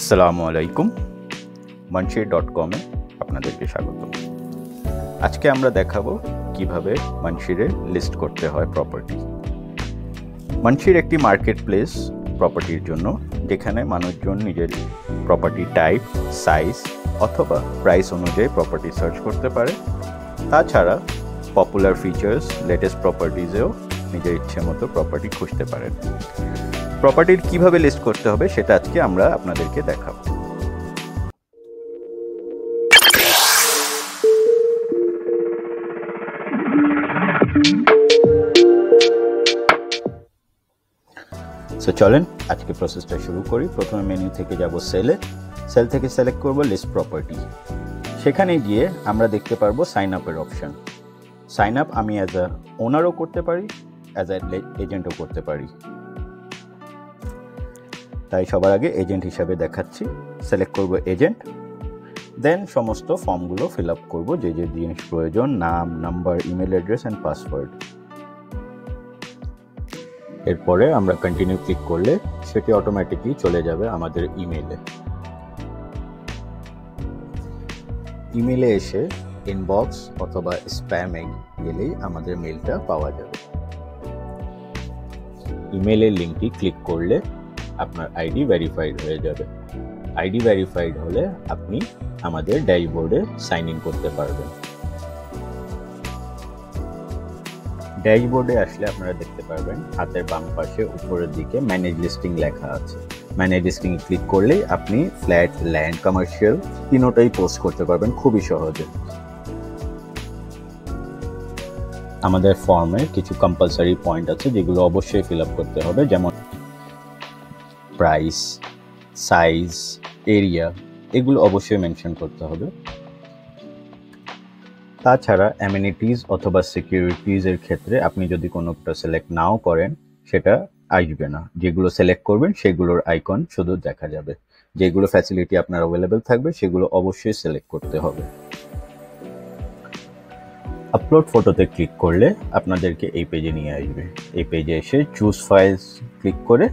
আসসালামু আলাইকুম, মানশির.com এ আপনাদেরকে স্বাগত। আজকে আমরা দেখাবো কিভাবে মানশিরে লিস্ট করতে হয় প্রপার্টি। মানশির একটি মার্কেট প্লেস প্রপার্টির জন্য, যেখানে মানুষজন নিজের প্রপার্টি টাইপ, সাইজ অথবা প্রাইস অনুযায়ী প্রপার্টি সার্চ করতে পারে। তাছাড়া পপুলার ফিচার্স, লেটেস্ট প্রপার্টিজেও নিজের ইচ্ছে মতো প্রপার্টি খুঁজতে পারেন। প্রপার্টির কিভাবে লিস্ট করতে হবে সেটা আজকে আমরা আপনাদেরকে দেখাবো। সো চলেন আজকে প্রসেসটা শুরু করি। প্রথমে মেনু থেকে যাব সেল থেকে সিলেক্ট করব লিস্ট প্রপার্টি। সেখানে গিয়ে আমরা দেখতে পারবো সাইন আপের অপশন। সাইন আপ আমি অ্যাজ আ ওনারও করতে পারি, অ্যাজ আ এজেন্টও করতে পারি। তাই সবার আগে এজেন্ট হিসাবে দেখাচ্ছি। সিলেক্ট করব এজেন্ট, দেন সমস্ত ফর্মগুলো ফিল আপ করবো, যে যে জিনিস প্রয়োজন, নাম, number, email address and password. এরপরে আমরা কন্টিনিউ ক্লিক করলে সেটি অটোমেটিকলি চলে যাবে আমাদের ইমেলে। ইমেলে এসে ইনবক্স অথবা স্প্যামে গেলেই আমাদের মেলটা পাওয়া যাবে। ইমেলের লিঙ্কটি ক্লিক করলে আপনার আইডি ভেরিফাইড হয়ে যাবে। আইডি ভেরিফাইড হলে আপনি আমাদের ড্যাশবোর্ডে সাইন ইন করতে পারবেন। ড্যাশবোর্ডে আসলে আপনারা দেখতে পারবেন হাতের বাম পাশে উপরের দিকে ম্যানেজ লিস্টিং লেখা আছে। ম্যানেজ লিস্টিং ক্লিক করলেই আপনি ফ্ল্যাট, ল্যান্ড, কমার্শিয়াল তিনোটাই পোস্ট করতে পারবেন খুবই সহজে। আমাদের ফর্মে কিছু কম্পালসারি পয়েন্ট আছে যেগুলো অবশ্যই ফিল আপ করতে হবে, যেমন প্রাইস, সাইজ, এরিয়া, এগুলো অবশ্যই মেনশন করতে হবে। তাছাড়া অ্যামেনিটিজ অথবা সিকিউরিটিজের ক্ষেত্রে আপনি যদি কোনোটা সিলেক্ট নাও করেন সেটা আসবে না। যেগুলো সিলেক্ট করবেন সেগুলোর আইকন শুধু দেখা যাবে। যেগুলো ফ্যাসিলিটি আপনার অ্যাভেলেবেল থাকবে সেগুলো অবশ্যই সিলেক্ট করতে হবে। আপলোড ফটোতে ক্লিক করলে আপনাদেরকে এই পেজে নিয়ে আসবে। এই পেজে এসে চুজ ফাইলস ক্লিক করে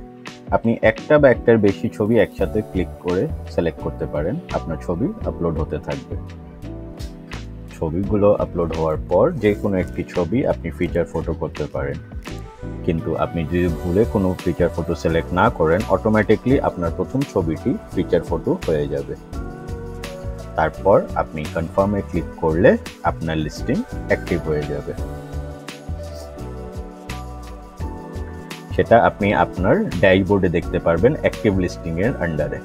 আপনি একটা বা একটার বেশি ছবি একসাথে ক্লিক করে সিলেক্ট করতে পারেন। আপনার ছবি আপলোড হতে থাকবে। ছবিগুলো আপলোড হওয়ার পর যে কোনো একটি ছবি আপনি ফিচার ফটো করতে পারেন, কিন্তু আপনি যদি ভুলে কোনো ফিচার ফটো সিলেক্ট না করেন অটোমেটিকলি আপনার প্রথম ছবিটি ফিচার ফটো হয়ে যাবে। তারপর আপনি কনফার্মে ক্লিক করলে আপনার লিস্টিং অ্যাক্টিভ হয়ে যাবে। সেটা আপনি আপনার ড্যাশবোর্ডে দেখতে পারবেন অ্যাক্টিভ লিস্টিং এর আন্ডারে।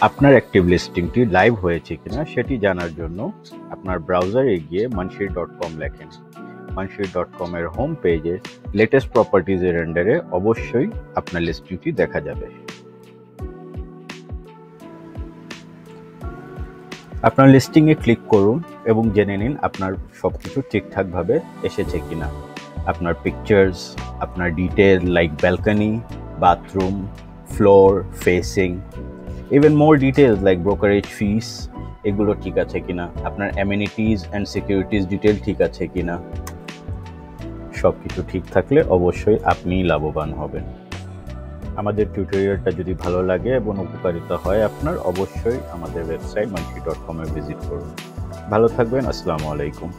আপনার অ্যাক্টিভ লিস্টিংটি লাইভ হয়েছে কিনা সেটি জানার জন্য আপনার ব্রাউজারে গিয়ে মানশির.com লেখেন। মানশির.com এর হোম পেজে লেটেস্ট প্রপার্টিজের আন্ডারে অবশ্যই আপনার লিস্টিংটি দেখা যাবে। আপনার লিস্টিংয়ে ক্লিক করুন এবং জেনে নিন আপনার সবকিছু ঠিকঠাকভাবে এসেছে কিনা। আপনার পিকচার্স, আপনার detail like balcony, bathroom, floor, facing, even more details like brokerage fees, এগুলো ঠিক আছে কিনা। আপনার অ্যামেনিটিজ অ্যান্ড সিকিউরিটিজ ডিটেল ঠিক আছে কিনা। সব কিছু ঠিক থাকলে অবশ্যই আপনি লাভবান হবেন। আমাদের টিউটোরিয়ালটা যদি ভালো লাগে এবং উপকারিতা হয় আপনার, অবশ্যই আমাদের ওয়েবসাইট মানশির.com এ ভিজিট করুন। ভালো থাকবেন। আসসালামু আলাইকুম।